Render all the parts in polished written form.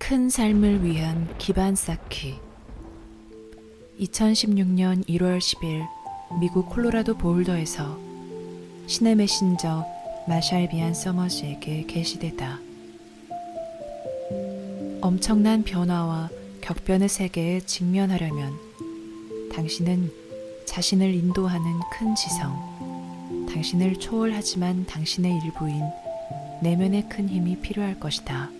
큰 삶을 위한 기반 쌓기. 2016년 1월 10일 미국 콜로라도 보울더에서 신의 메신저 마샬 비안 서머스에게 게시되다. 엄청난 변화와 격변의 세계에 직면하려면 당신은 자신을 인도하는 큰 지성, 당신을 초월하지만 당신의 일부인 내면의 큰 힘이 필요할 것이다.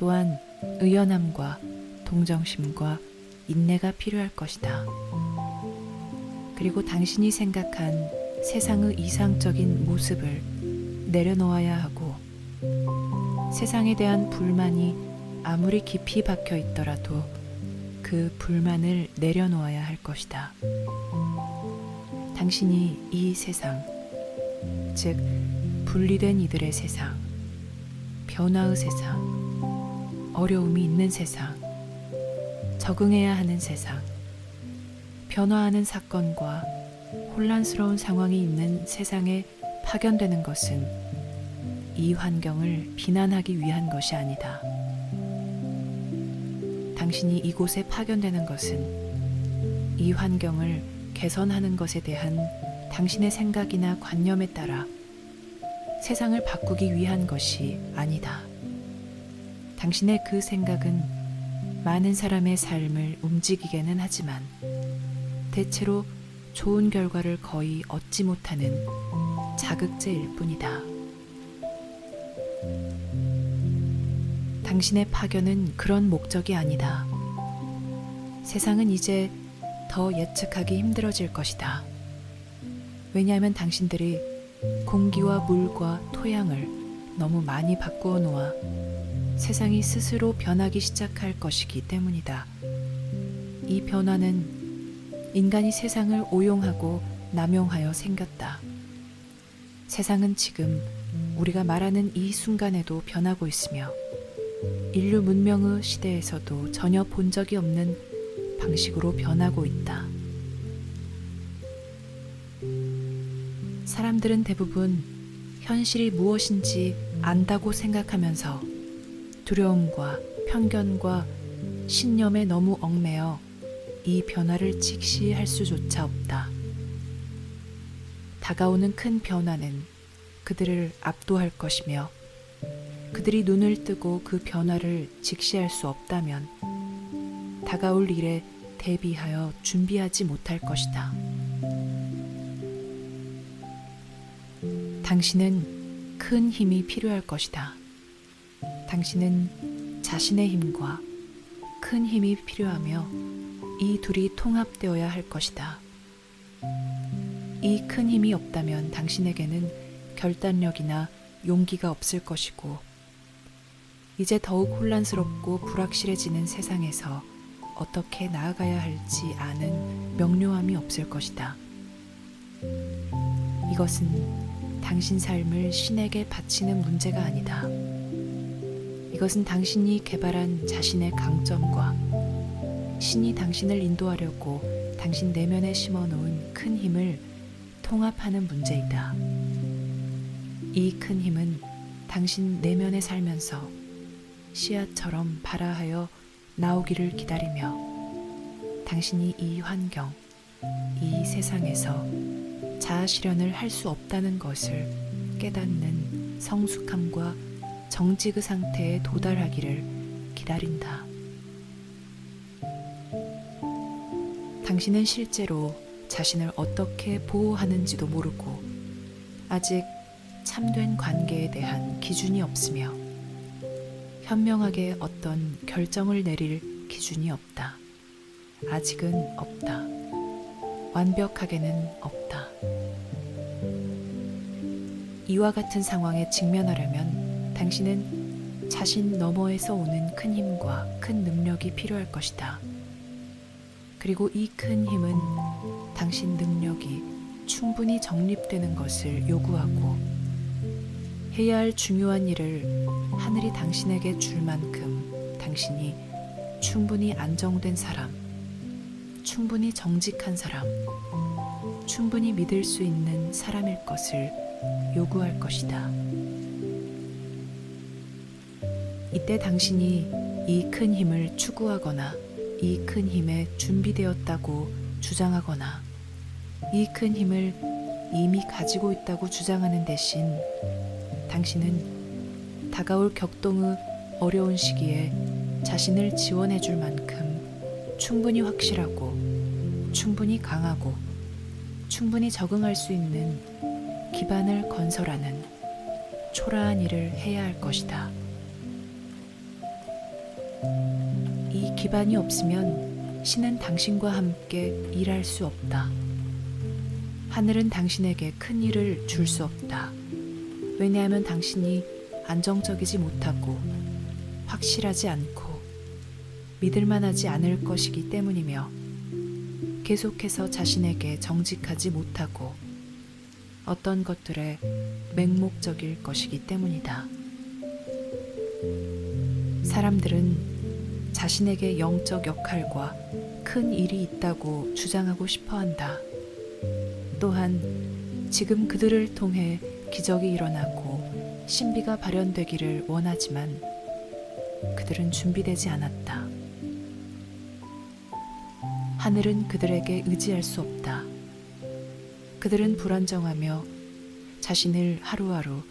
또한 의연함과 동정심과 인내가 필요할 것이다. 그리고 당신이 생각한 세상의 이상적인 모습을 내려놓아야 하고, 세상에 대한 불만이 아무리 깊이 박혀 있더라도 그 불만을 내려놓아야 할 것이다. 당신이 이 세상, 즉 분리된 이들의 세상, 변화의 세상, 어려움이 있는 세상, 적응해야 하는 세상, 변화하는 사건과 혼란스러운 상황이 있는 세상에 파견되는 것은 이 환경을 비난하기 위한 것이 아니다. 당신이 이곳에 파견되는 것은 이 환경을 개선하는 것에 대한 당신의 생각이나 관념에 따라 세상을 바꾸기 위한 것이 아니다. 당신의 그 생각은 많은 사람의 삶을 움직이게는 하지만 대체로 좋은 결과를 거의 얻지 못하는 자극제일 뿐이다. 당신의 파견은 그런 목적이 아니다. 세상은 이제 더 예측하기 힘들어질 것이다. 왜냐하면 당신들이 공기와 물과 토양을 너무 많이 바꾸어 놓아 세상이 스스로 변하기 시작할 것이기 때문이다. 이 변화는 인간이 세상을 오용하고 남용하여 생겼다. 세상은 지금 우리가 말하는 이 순간에도 변하고 있으며 인류 문명의 시대에서도 전혀 본 적이 없는 방식으로 변하고 있다. 사람들은 대부분 현실이 무엇인지 안다고 생각하면서 두려움과 편견과 신념에 너무 얽매여 이 변화를 직시할 수조차 없다. 다가오는 큰 변화는 그들을 압도할 것이며, 그들이 눈을 뜨고 그 변화를 직시할 수 없다면 다가올 일에 대비하여 준비하지 못할 것이다. 당신은 큰 힘이 필요할 것이다. 당신은 자신의 힘과 큰 힘이 필요하며 이 둘이 통합되어야 할 것이다. 이 큰 힘이 없다면 당신에게는 결단력이나 용기가 없을 것이고, 이제 더욱 혼란스럽고 불확실해지는 세상에서 어떻게 나아가야 할지 아는 명료함이 없을 것이다. 이것은 당신 삶을 신에게 바치는 문제가 아니다. 이것은 당신이 개발한 자신의 강점과 신이 당신을 인도하려고 당신 내면에 심어놓은 큰 힘을 통합하는 문제이다. 이 큰 힘은 당신 내면에 살면서 씨앗처럼 발아하여 나오기를 기다리며, 당신이 이 환경, 이 세상에서 자아실현을 할 수 없다는 것을 깨닫는 성숙함과 정직의 상태에 도달하기를 기다린다. 당신은 실제로 자신을 어떻게 보호하는지도 모르고 아직 참된 관계에 대한 기준이 없으며 현명하게 어떤 결정을 내릴 기준이 없다. 아직은 없다. 완벽하게는 없다. 이와 같은 상황에 직면하려면 당신은 자신 너머에서 오는 큰 힘과 큰 능력이 필요할 것이다. 그리고 이 큰 힘은 당신 능력이 충분히 정립되는 것을 요구하고, 해야 할 중요한 일을 하늘이 당신에게 줄 만큼 당신이 충분히 안정된 사람, 충분히 정직한 사람, 충분히 믿을 수 있는 사람일 것을 요구할 것이다. 이때 당신이 이 큰 힘을 추구하거나 이 큰 힘에 준비되었다고 주장하거나 이 큰 힘을 이미 가지고 있다고 주장하는 대신 당신은 다가올 격동의 어려운 시기에 자신을 지원해 줄 만큼 충분히 확실하고 충분히 강하고 충분히 적응할 수 있는 기반을 건설하는 초라한 일을 해야 할 것이다. 이 기반이 없으면 신은 당신과 함께 일할 수 없다. 하늘은 당신에게 큰 일을 줄 수 없다. 왜냐하면 당신이 안정적이지 못하고 확실하지 않고 믿을만하지 않을 것이기 때문이며 계속해서 자신에게 정직하지 못하고 어떤 것들에 맹목적일 것이기 때문이다. 사람들은 자신에게 영적 역할과 큰 일이 있다고 주장하고 싶어 한다. 또한 지금 그들을 통해 기적이 일어나고 신비가 발현되기를 원하지만 그들은 준비되지 않았다. 하늘은 그들에게 의지할 수 없다. 그들은 불안정하며 자신을 하루하루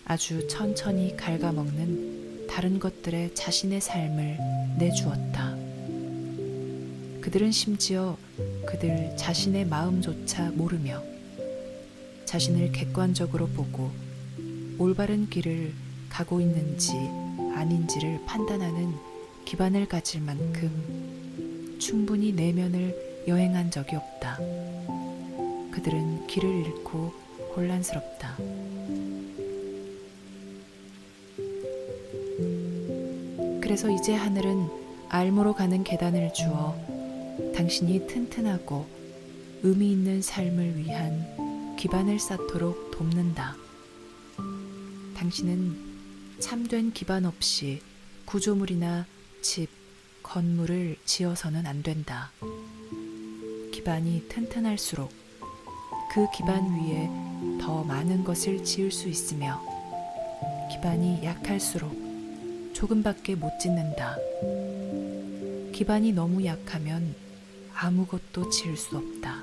아주 천천히 갉아먹는 다른 것들에 자신의 삶을 내주었다. 그들은 심지어 그들 자신의 마음조차 모르며 자신을 객관적으로 보고 올바른 길을 가고 있는지 아닌지를 판단하는 기반을 가질 만큼 충분히 내면을 여행한 적이 없다. 그들은 길을 잃고 혼란스럽다. 그래서 이제 하늘은 알무로 가는 계단을 주어 당신이 튼튼하고 의미 있는 삶을 위한 기반을 쌓도록 돕는다. 당신은 참된 기반 없이 구조물이나 집, 건물을 지어서는 안 된다. 기반이 튼튼할수록 그 기반 위에 더 많은 것을 지을 수 있으며 기반이 약할수록 조금밖에 못 짓는다. 기반이 너무 약하면 아무것도 지을 수 없다.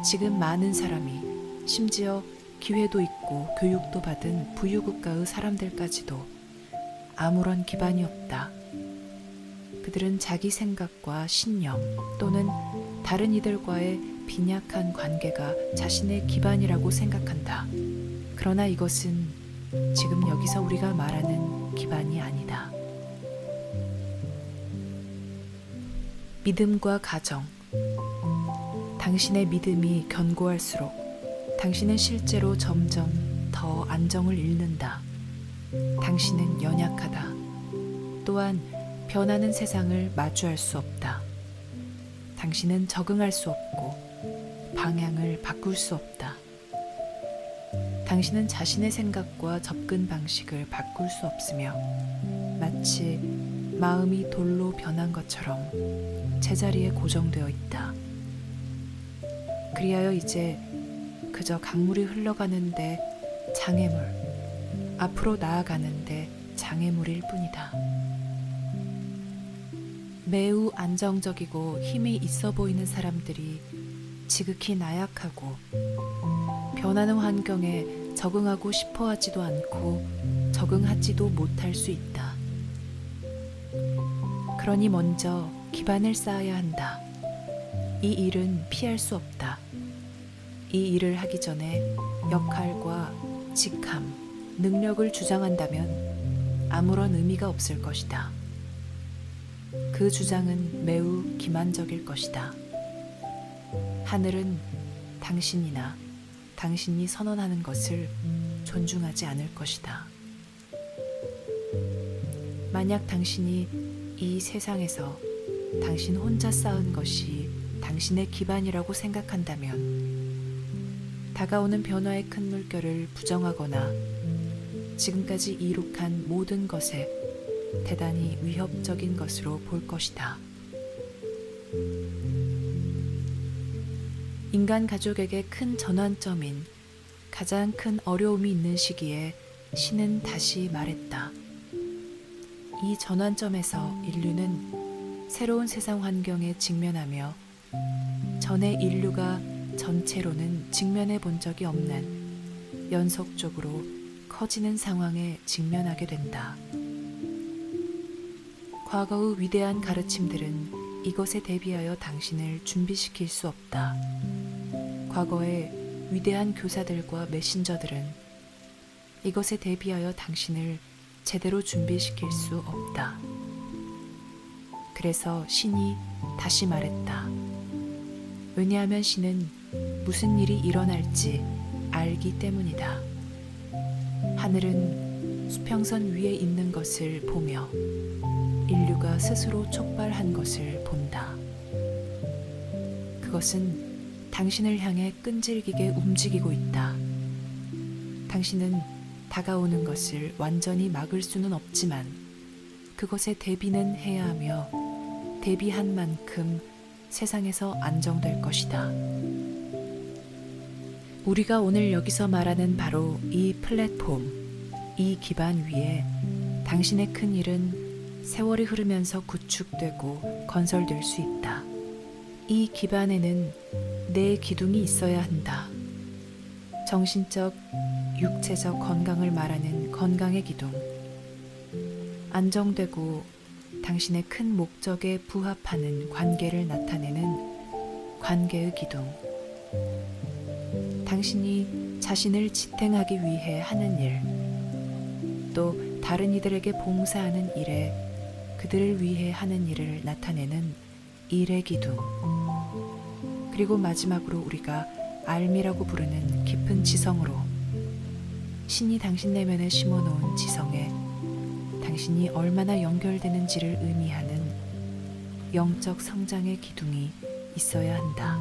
지금 많은 사람이 심지어 기회도 있고 교육도 받은 부유국가의 사람들까지도 아무런 기반이 없다. 그들은 자기 생각과 신념 또는 다른 이들과의 빈약한 관계가 자신의 기반이라고 생각한다. 그러나 이것은 지금 여기서 우리가 말하는 기반이 아니다. 믿음과 가정. 당신의 믿음이 견고할수록 당신은 실제로 점점 더 안정을 잃는다. 당신은 연약하다. 또한 변하는 세상을 마주할 수 없다. 당신은 적응할 수 없고 방향을 바꿀 수 없다. 당신은 자신의 생각과 접근 방식을 바꿀 수 없으며 마치 마음이 돌로 변한 것처럼 제자리에 고정되어 있다. 그리하여 이제 그저 강물이 흘러가는데 장애물, 앞으로 나아가는데 장애물일 뿐이다. 매우 안정적이고 힘이 있어 보이는 사람들이 지극히 나약하고 변하는 환경에 적응하고 싶어 하지도 않고 적응하지도 못할 수 있다. 그러니 먼저 기반을 쌓아야 한다. 이 일은 피할 수 없다. 이 일을 하기 전에 역할과 직함, 능력을 주장한다면 아무런 의미가 없을 것이다. 그 주장은 매우 기만적일 것이다. 하늘은 당신이나 당신이 선언하는 것을 존중하지 않을 것이다. 만약 당신이 이 세상에서 당신 혼자 쌓은 것이 당신의 기반이라고 생각한다면 다가오는 변화의 큰 물결을 부정하거나 지금까지 이룩한 모든 것에 대단히 위협적인 것으로 볼 것이다. 인간 가족에게 큰 전환점인 가장 큰 어려움이 있는 시기에 신은 다시 말했다. 이 전환점에서 인류는 새로운 세상 환경에 직면하며 전에 인류가 전체로는 직면해 본 적이 없는 연속적으로 커지는 상황에 직면하게 된다. 과거의 위대한 가르침들은 이것에 대비하여 당신을 준비시킬 수 없다. 과거의 위대한 교사들과 메신저들은 이것에 대비하여 당신을 제대로 준비시킬 수 없다. 그래서 신이 다시 말했다. 왜냐하면 신은 무슨 일이 일어날지 알기 때문이다. 하늘은 수평선 위에 있는 것을 보며 인류가 스스로 촉발한 것을 본다. 그것은 당신을 향해 끈질기게 움직이고 있다. 당신은 다가오는 것을 완전히 막을 수는 없지만 그것에 대비는 해야 하며 대비한 만큼 세상에서 안정될 것이다. 우리가 오늘 여기서 말하는 바로 이 플랫폼, 이 기반 위에 당신의 큰 일은 세월이 흐르면서 구축되고 건설될 수 있다. 이 기반에는 내 기둥이 있어야 한다. 정신적, 육체적 건강을 말하는 건강의 기둥. 안정되고 당신의 큰 목적에 부합하는 관계를 나타내는 관계의 기둥. 당신이 자신을 지탱하기 위해 하는 일, 또 다른 이들에게 봉사하는 일에 그들을 위해 하는 일을 나타내는 일의 기둥. 그리고 마지막으로 우리가 알미라고 부르는 깊은 지성으로 신이 당신 내면에 심어놓은 지성에 당신이 얼마나 연결되는지를 의미하는 영적 성장의 기둥이 있어야 한다.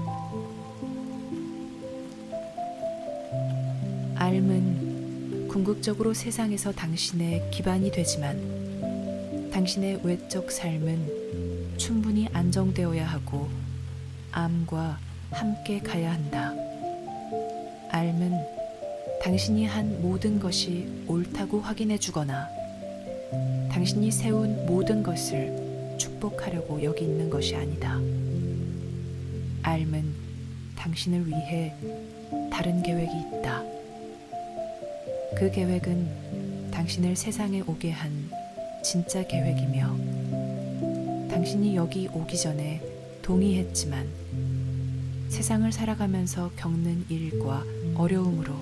알은 궁극적으로 세상에서 당신의 기반이 되지만 당신의 외적 삶은 충분히 안정되어야 하고 암과 함께 가야 한다. 알은 당신이 한 모든 것이 옳다고 확인해 주거나 당신이 세운 모든 것을 축복하려고 여기 있는 것이 아니다. 알은 당신을 위해 다른 계획이 있다. 그 계획은 당신을 세상에 오게 한 진짜 계획이며 당신이 여기 오기 전에 동의했지만 세상을 살아가면서 겪는 일과 어려움으로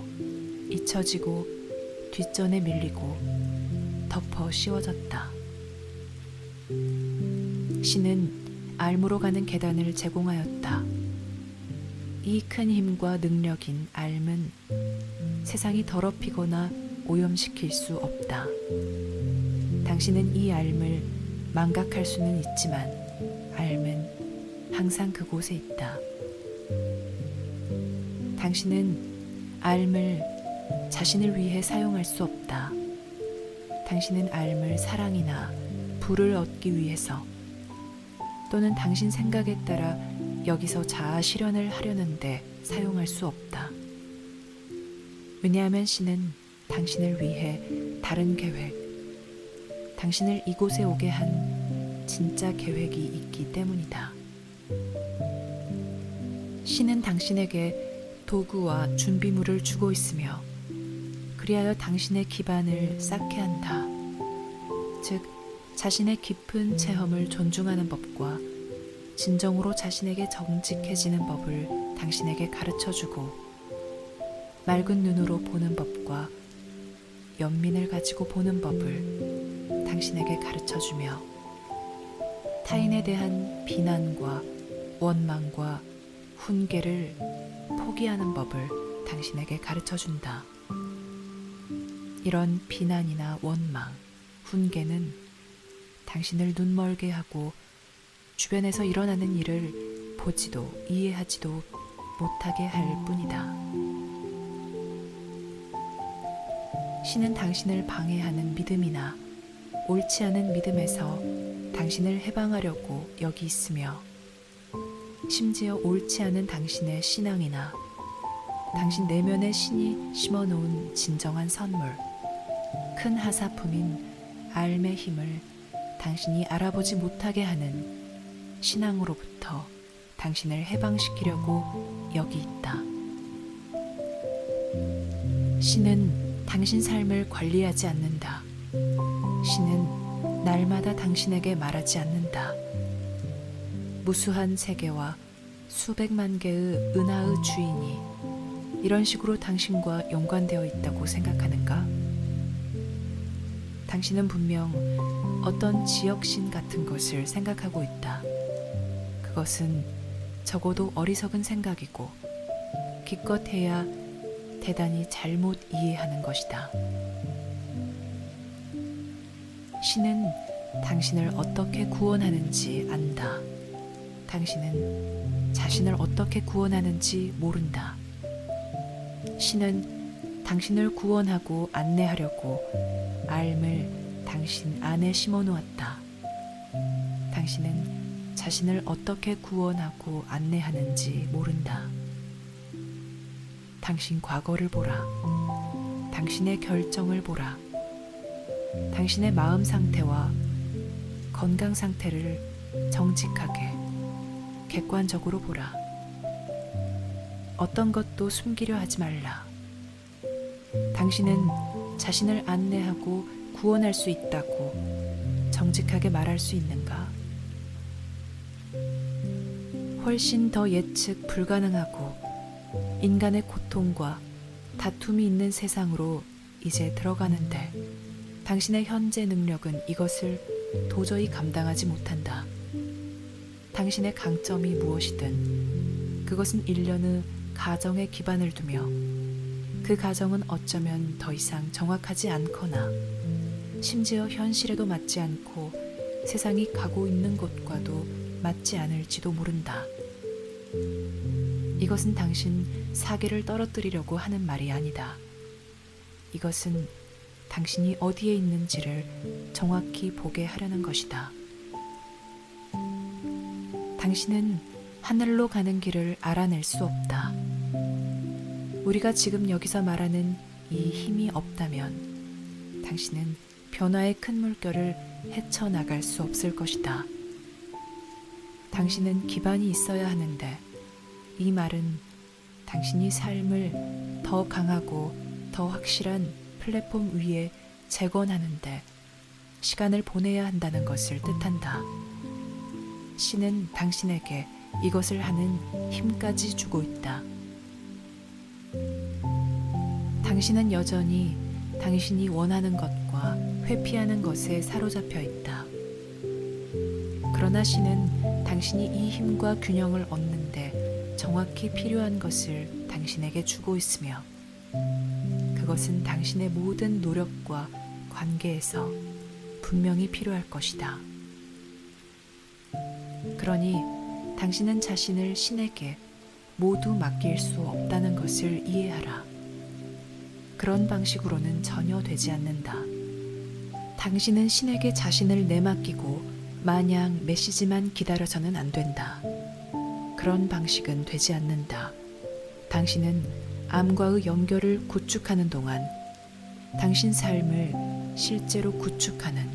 잊혀지고 뒷전에 밀리고 덮어 씌워졌다. 신은 알무로 가는 계단을 제공하였다. 이 큰 힘과 능력인 알은 세상이 더럽히거나 오염시킬 수 없다. 당신은 이 알을 망각할 수는 있지만 알은 항상 그곳에 있다. 당신은 알을 자신을 위해 사용할 수 없다. 당신은 알을 사랑이나 부를 얻기 위해서 또는 당신 생각에 따라 여기서 자아 실현을 하려는데 사용할 수 없다. 왜냐하면 신은 당신을 위해 다른 계획, 당신을 이곳에 오게 한 진짜 계획이 있기 때문이다. 신은 당신에게 도구와 준비물을 주고 있으며 그리하여 당신의 기반을 쌓게 한다. 즉, 자신의 깊은 체험을 존중하는 법과 진정으로 자신에게 정직해지는 법을 당신에게 가르쳐주고 맑은 눈으로 보는 법과 연민을 가지고 보는 법을 당신에게 가르쳐주며 타인에 대한 비난과 원망과 훈계를 포기하는 법을 당신에게 가르쳐준다. 이런 비난이나 원망, 훈계는 당신을 눈멀게 하고 주변에서 일어나는 일을 보지도 이해하지도 못하게 할 뿐이다. 신은 당신을 방해하는 믿음이나 옳지 않은 믿음에서 당신을 해방하려고 여기 있으며 심지어 옳지 않은 당신의 신앙이나 당신 내면의 신이 심어놓은 진정한 선물, 큰 하사품인 알의 힘을 당신이 알아보지 못하게 하는 신앙으로부터 당신을 해방시키려고 여기 있다. 신은 당신 삶을 관리하지 않는다. 신은 날마다 당신에게 말하지 않는다. 무수한 세계와 수백만 개의 은하의 주인이 이런 식으로 당신과 연관되어 있다고 생각하는가? 당신은 분명 어떤 지역신 같은 것을 생각하고 있다. 그것은 적어도 어리석은 생각이고 기껏해야 대단히 잘못 이해하는 것이다. 신은 당신을 어떻게 구원하는지 안다. 당신은 자신을 어떻게 구원하는지 모른다. 신은 당신을 구원하고 안내하려고 알을 당신 안에 심어 놓았다. 당신은 자신을 어떻게 구원하고 안내하는지 모른다. 당신 과거를 보라. 당신의 결정을 보라. 당신의 마음 상태와 건강 상태를 정직하게, 객관적으로 보라. 어떤 것도 숨기려 하지 말라. 당신은 자신을 안내하고 구원할 수 있다고 정직하게 말할 수 있는가? 훨씬 더 예측 불가능하고 인간의 고통과 다툼이 있는 세상으로 이제 들어가는데 당신의 현재 능력은 이것을 도저히 감당하지 못한다. 당신의 강점이 무엇이든 그것은 일련의 가정에 기반을 두며 그 가정은 어쩌면 더 이상 정확하지 않거나 심지어 현실에도 맞지 않고 세상이 가고 있는 곳과도 맞지 않을지도 모른다. 이것은 당신 사계를 떨어뜨리려고 하는 말이 아니다. 이것은 당신이 어디에 있는지를 정확히 보게 하려는 것이다. 당신은 하늘로 가는 길을 알아낼 수 없다. 우리가 지금 여기서 말하는 이 힘이 없다면 당신은 변화의 큰 물결을 헤쳐나갈 수 없을 것이다. 당신은 기반이 있어야 하는데 이 말은 당신이 삶을 더 강하고 더 확실한 플랫폼 위에 재건하는데 시간을 보내야 한다는 것을 뜻한다. 신은 당신에게 이것을 하는 힘까지 주고 있다. 당신은 여전히 당신이 원하는 것과 회피하는 것에 사로잡혀 있다. 그러나 신은 당신이 이 힘과 균형을 얻는데 정확히 필요한 것을 당신에게 주고 있으며 그것은 당신의 모든 노력과 관계에서 분명히 필요할 것이다. 그러니 당신은 자신을 신에게 모두 맡길 수 없다는 것을 이해하라. 그런 방식으로는 전혀 되지 않는다. 당신은 신에게 자신을 내맡기고 마냥 메시지만 기다려서는 안 된다. 그런 방식은 되지 않는다. 당신은 암과의 연결을 구축하는 동안 당신 삶을 실제로 구축하는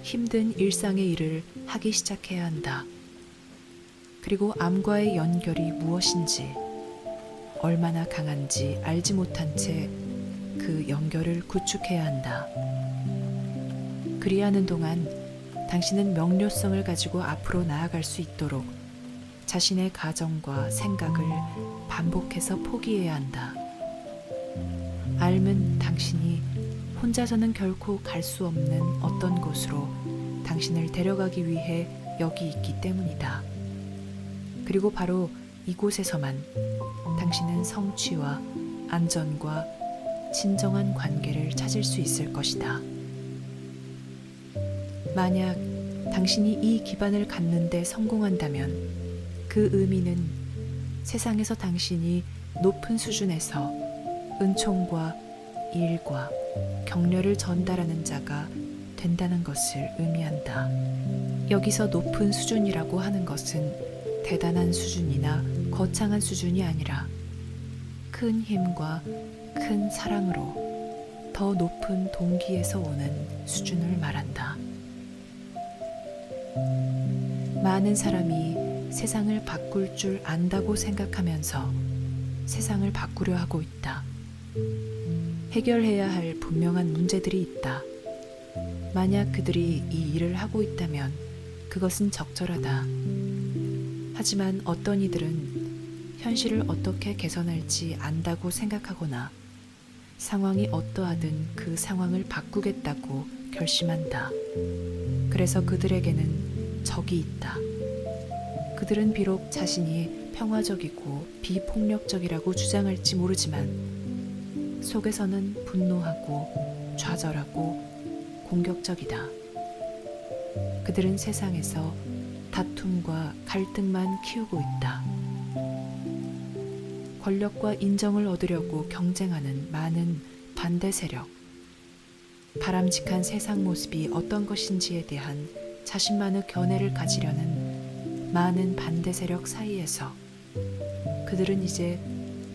힘든 일상의 일을 하기 시작해야 한다. 그리고 암과의 연결이 무엇인지, 얼마나 강한지 알지 못한 채 그 연결을 구축해야 한다. 그리하는 동안 당신은 명료성을 가지고 앞으로 나아갈 수 있도록 자신의 가정과 생각을 반복해서 포기해야 한다. 알은 당신이 혼자서는 결코 갈 수 없는 어떤 곳으로 당신을 데려가기 위해 여기 있기 때문이다. 그리고 바로 이곳에서만 당신은 성취와 안전과 진정한 관계를 찾을 수 있을 것이다. 만약 당신이 이 기반을 갖는 데 성공한다면 그 의미는 세상에서 당신이 높은 수준에서 은총과 일과 격려를 전달하는 자가 된다는 것을 의미한다. 여기서 높은 수준이라고 하는 것은 대단한 수준이나 거창한 수준이 아니라 큰 힘과 큰 사랑으로 더 높은 동기에서 오는 수준을 말한다. 많은 사람이 세상을 바꿀 줄 안다고 생각하면서 세상을 바꾸려 하고 있다. 해결해야 할 분명한 문제들이 있다. 만약 그들이 이 일을 하고 있다면 그것은 적절하다. 하지만 어떤 이들은 현실을 어떻게 개선할지 안다고 생각하거나 상황이 어떠하든 그 상황을 바꾸겠다고 결심한다. 그래서 그들에게는 적이 있다. 그들은 비록 자신이 평화적이고 비폭력적이라고 주장할지 모르지만 속에서는 분노하고 좌절하고 공격적이다. 그들은 세상에서 다툼과 갈등만 키우고 있다. 권력과 인정을 얻으려고 경쟁하는 많은 반대 세력, 바람직한 세상 모습이 어떤 것인지에 대한 자신만의 견해를 가지려는 많은 반대 세력 사이에서 그들은 이제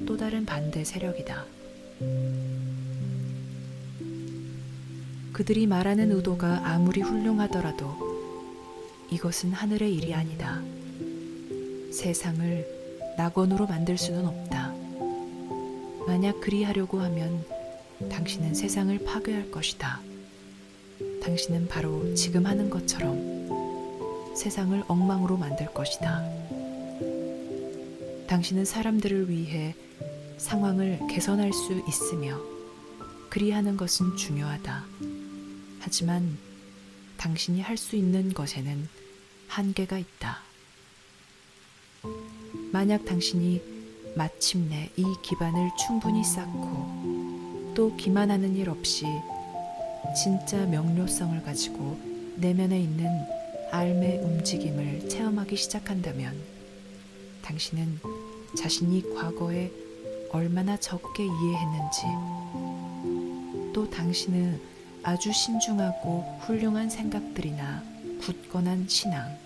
또 다른 반대 세력이다. 그들이 말하는 의도가 아무리 훌륭하더라도 이것은 하늘의 일이 아니다. 세상을 낙원으로 만들 수는 없다. 만약 그리하려고 하면 당신은 세상을 파괴할 것이다. 당신은 바로 지금 하는 것처럼 세상을 엉망으로 만들 것이다. 당신은 사람들을 위해 상황을 개선할 수 있으며 그리하는 것은 중요하다. 하지만 당신이 할 수 있는 것에는 한계가 있다. 만약 당신이 마침내 이 기반을 충분히 쌓고 또 기만하는 일 없이 진짜 명료성을 가지고 내면에 있는 삶의 움직임을 체험하기 시작한다면 당신은 자신이 과거에 얼마나 적게 이해했는지 또 당신의 아주 신중하고 훌륭한 생각들이나 굳건한 신앙,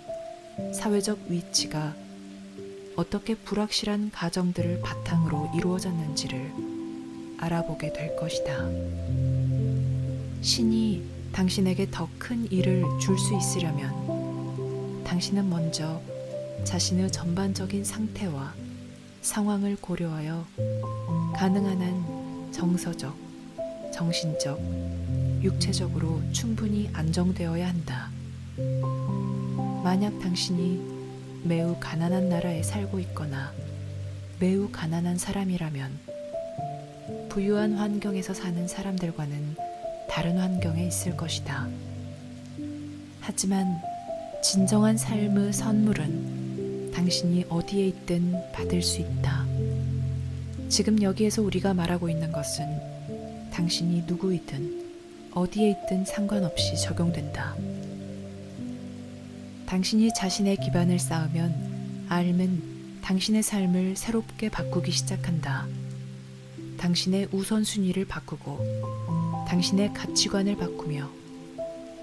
사회적 위치가 어떻게 불확실한 가정들을 바탕으로 이루어졌는지를 알아보게 될 것이다. 신이 당신에게 더 큰 일을 줄 수 있으려면 당신은 먼저 자신의 전반적인 상태와 상황을 고려하여 가능한 한 정서적, 정신적, 육체적으로 충분히 안정되어야 한다. 만약 당신이 매우 가난한 나라에 살고 있거나 매우 가난한 사람이라면 부유한 환경에서 사는 사람들과는 다른 환경에 있을 것이다. 하지만 진정한 삶의 선물은 당신이 어디에 있든 받을 수 있다. 지금 여기에서 우리가 말하고 있는 것은 당신이 누구이든 어디에 있든 상관없이 적용된다. 당신이 자신의 기반을 쌓으면 삶은 당신의 삶을 새롭게 바꾸기 시작한다. 당신의 우선순위를 바꾸고 당신의 가치관을 바꾸며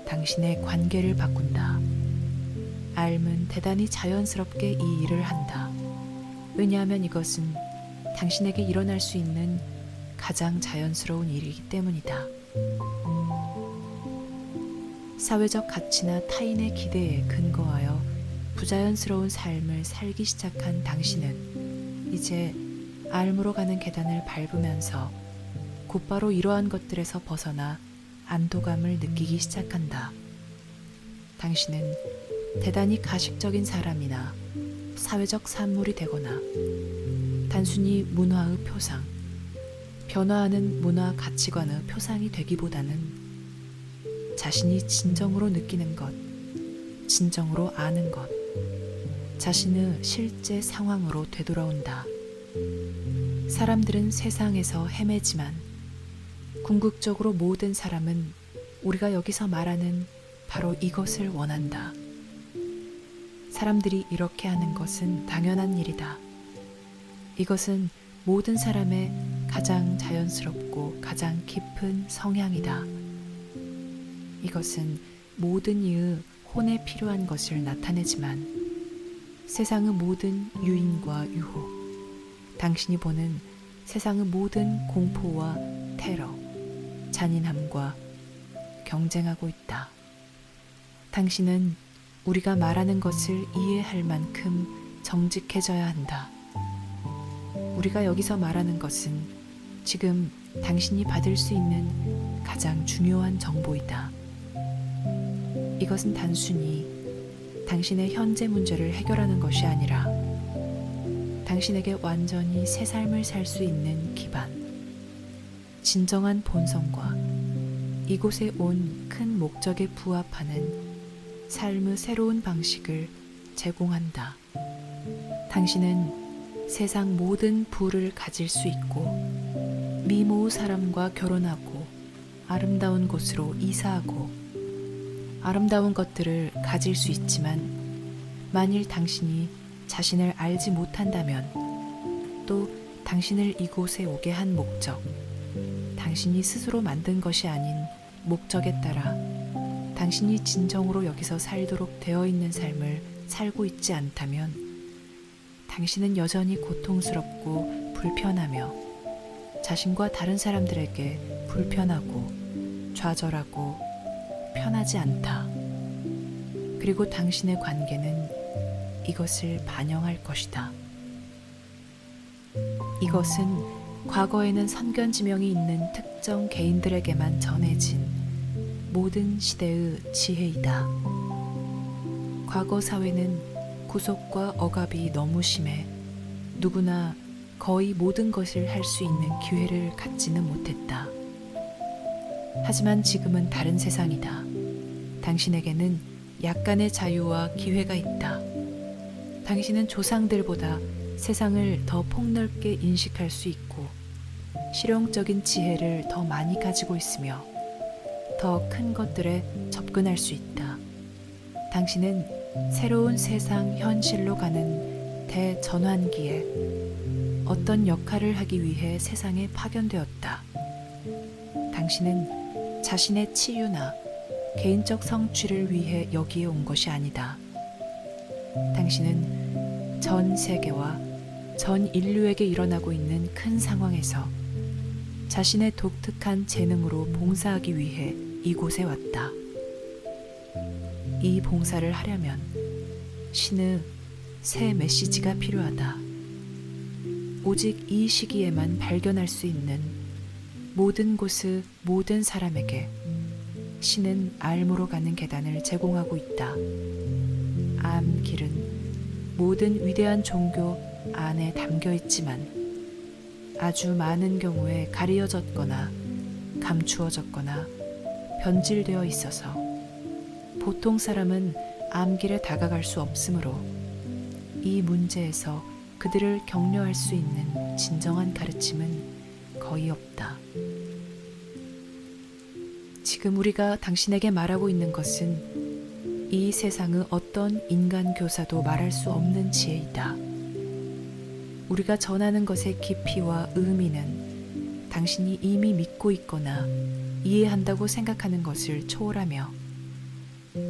당신의 관계를 바꾼다. 삶은 대단히 자연스럽게 이 일을 한다. 왜냐하면 이것은 당신에게 일어날 수 있는 가장 자연스러운 일이기 때문이다. 사회적 가치나 타인의 기대에 근거하여 부자연스러운 삶을 살기 시작한 당신은 이제 삶으로 가는 계단을 밟으면서 곧바로 이러한 것들에서 벗어나 안도감을 느끼기 시작한다. 당신은 대단히 가식적인 사람이나 사회적 산물이 되거나 단순히 문화의 표상, 변화하는 문화 가치관의 표상이 되기보다는 자신이 진정으로 느끼는 것, 진정으로 아는 것, 자신의 실제 상황으로 되돌아온다. 사람들은 세상에서 헤매지만 궁극적으로 모든 사람은 우리가 여기서 말하는 바로 이것을 원한다. 사람들이 이렇게 하는 것은 당연한 일이다. 이것은 모든 사람의 가장 자연스럽고 가장 깊은 성향이다. 이것은 모든 이의 혼에 필요한 것을 나타내지만 세상의 모든 유인과 유혹, 당신이 보는 세상의 모든 공포와 테러, 잔인함과 경쟁하고 있다. 당신은 우리가 말하는 것을 이해할 만큼 정직해져야 한다. 우리가 여기서 말하는 것은 지금 당신이 받을 수 있는 가장 중요한 정보이다. 이것은 단순히 당신의 현재 문제를 해결하는 것이 아니라 당신에게 완전히 새 삶을 살 수 있는 기반, 진정한 본성과 이곳에 온 큰 목적에 부합하는 삶의 새로운 방식을 제공한다. 당신은 세상 모든 부를 가질 수 있고 미모의 사람과 결혼하고 아름다운 곳으로 이사하고 아름다운 것들을 가질 수 있지만 만일 당신이 자신을 알지 못한다면 또 당신을 이곳에 오게 한 목적, 당신이 스스로 만든 것이 아닌 목적에 따라 당신이 진정으로 여기서 살도록 되어 있는 삶을 살고 있지 않다면 당신은 여전히 고통스럽고 불편하며 자신과 다른 사람들에게 불편하고 좌절하고 편하지 않다. 그리고 당신의 관계는 이것을 반영할 것이다. 이것은 과거에는 선견지명이 있는 특정 개인들에게만 전해진 모든 시대의 지혜이다. 과거 사회는 구속과 억압이 너무 심해 누구나 거의 모든 것을 할 수 있는 기회를 갖지는 못했다. 하지만 지금은 다른 세상이다. 당신에게는 약간의 자유와 기회가 있다. 당신은 조상들보다 세상을 더 폭넓게 인식할 수 있고 실용적인 지혜를 더 많이 가지고 있으며 더 큰 것들에 접근할 수 있다. 당신은 새로운 세상 현실로 가는 대전환기에 어떤 역할을 하기 위해 세상에 파견되었다. 당신은 자신의 치유나 개인적 성취를 위해 여기에 온 것이 아니다. 당신은 전 세계와 전 인류에게 일어나고 있는 큰 상황에서 자신의 독특한 재능으로 봉사하기 위해 이곳에 왔다. 이 봉사를 하려면 신의 새 메시지가 필요하다. 오직 이 시기에만 발견할 수 있는 모든 곳의 모든 사람에게 신은 알무로 가는 계단을 제공하고 있다. 암길은 모든 위대한 종교 안에 담겨 있지만 아주 많은 경우에 가리어졌거나 감추어졌거나 변질되어 있어서 보통 사람은 암길에 다가갈 수 없으므로 이 문제에서 그들을 격려할 수 있는 진정한 가르침은 거의 없다. 지금 우리가 당신에게 말하고 있는 것은 이 세상의 어떤 인간 교사도 말할 수 없는 지혜이다. 우리가 전하는 것의 깊이와 의미는 당신이 이미 믿고 있거나 이해한다고 생각하는 것을 초월하며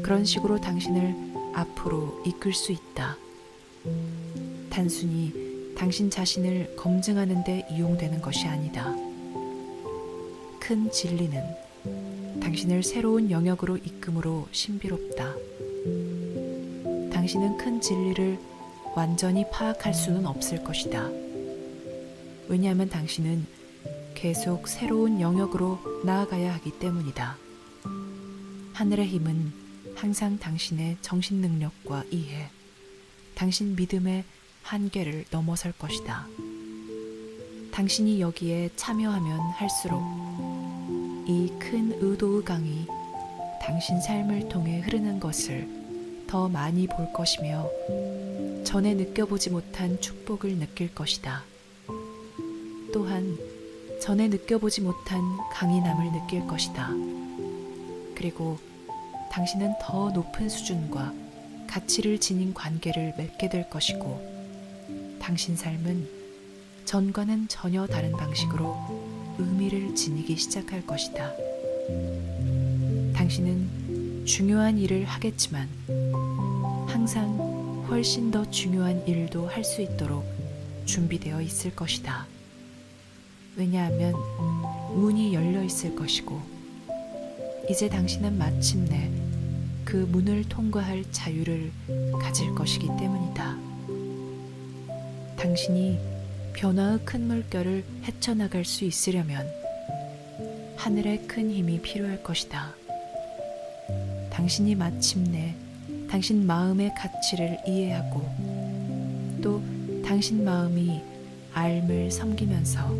그런 식으로 당신을 앞으로 이끌 수 있다. 단순히 당신 자신을 검증하는 데 이용되는 것이 아니다. 큰 진리는 당신을 새로운 영역으로 이끌므로 신비롭다. 당신은 큰 진리를 완전히 파악할 수는 없을 것이다. 왜냐하면 당신은 계속 새로운 영역으로 나아가야 하기 때문이다. 하늘의 힘은 항상 당신의 정신 능력과 이해, 당신 믿음의 한계를 넘어설 것이다. 당신이 여기에 참여하면 할수록 이 큰 의도의 강이 당신 삶을 통해 흐르는 것을 더 많이 볼 것이며 전에 느껴보지 못한 축복을 느낄 것이다. 또한 전에 느껴보지 못한 강인함을 느낄 것이다. 그리고 당신은 더 높은 수준과 가치를 지닌 관계를 맺게 될 것이고 당신 삶은 전과는 전혀 다른 방식으로 의미를 지니기 시작할 것이다. 당신은 중요한 일을 하겠지만 항상 훨씬 더 중요한 일도 할 수 있도록 준비되어 있을 것이다. 왜냐하면 문이 열려 있을 것이고, 이제 당신은 마침내 그 문을 통과할 자유를 가질 것이기 때문이다. 당신이 변화의 큰 물결을 헤쳐나갈 수 있으려면 하늘의 큰 힘이 필요할 것이다. 당신이 마침내 당신 마음의 가치를 이해하고 또 당신 마음이 알 섬기면서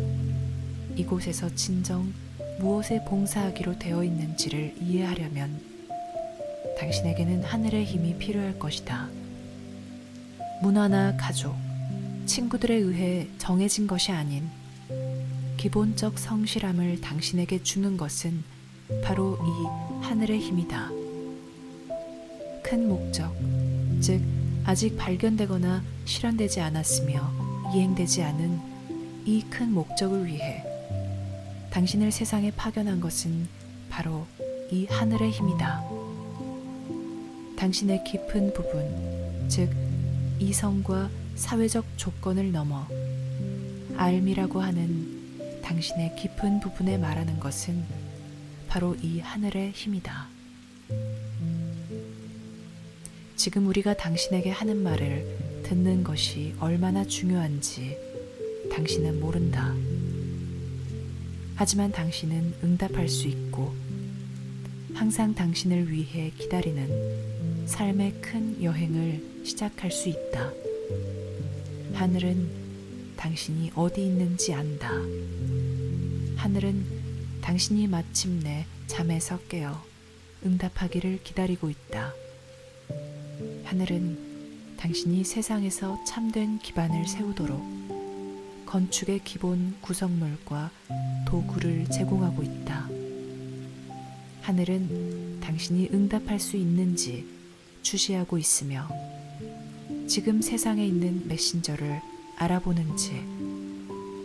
이곳에서 진정 무엇에 봉사하기로 되어 있는지를 이해하려면 당신에게는 하늘의 힘이 필요할 것이다. 문화나 가족, 친구들에 의해 정해진 것이 아닌 기본적 성실함을 당신에게 주는 것은 바로 이 하늘의 힘이다. 큰 목적, 즉 아직 발견되거나 실현되지 않았으며 이행되지 않은 이 큰 목적을 위해 당신을 세상에 파견한 것은 바로 이 하늘의 힘이다. 당신의 깊은 부분, 즉 이성과 사회적 조건을 넘어 알미라고 하는 당신의 깊은 부분에 말하는 것은 바로 이 하늘의 힘이다. 지금 우리가 당신에게 하는 말을 듣는 것이 얼마나 중요한지 당신은 모른다. 하지만 당신은 응답할 수 있고 항상 당신을 위해 기다리는 삶의 큰 여행을 시작할 수 있다. 하늘은 당신이 어디 있는지 안다. 하늘은 당신이 마침내 잠에서 깨어 응답하기를 기다리고 있다. 하늘은 당신이 세상에서 참된 기반을 세우도록 건축의 기본 구성물과 도구를 제공하고 있다. 하늘은 당신이 응답할 수 있는지 주시하고 있으며 지금 세상에 있는 메신저를 알아보는지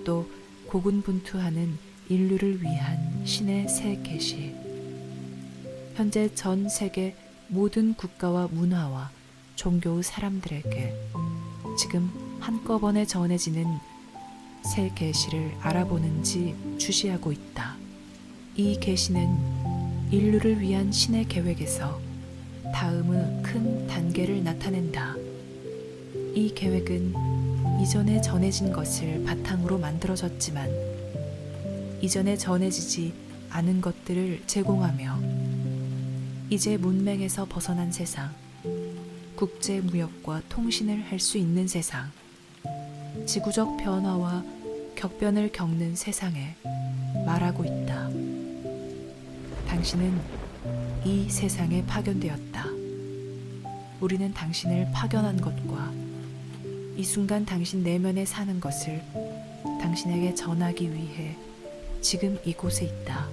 또 고군분투하는 인류를 위한 신의 새 계시, 현재 전 세계 모든 국가와 문화와 종교의 사람들에게 지금 한꺼번에 전해지는 새 계시를 알아보는지 주시하고 있다. 이 계시는 인류를 위한 신의 계획에서 다음의 큰 단계를 나타낸다. 이 계획은 이전에 전해진 것을 바탕으로 만들어졌지만 이전에 전해지지 않은 것들을 제공하며 이제 문맹에서 벗어난 세상, 국제 무역과 통신을 할 수 있는 세상, 지구적 변화와 격변을 겪는 세상에 말하고 있다. 당신은 이 세상에 파견되었다. 우리는 당신을 파견한 것과 이 순간 당신 내면에 사는 것을 당신에게 전하기 위해 지금 이곳에 있다.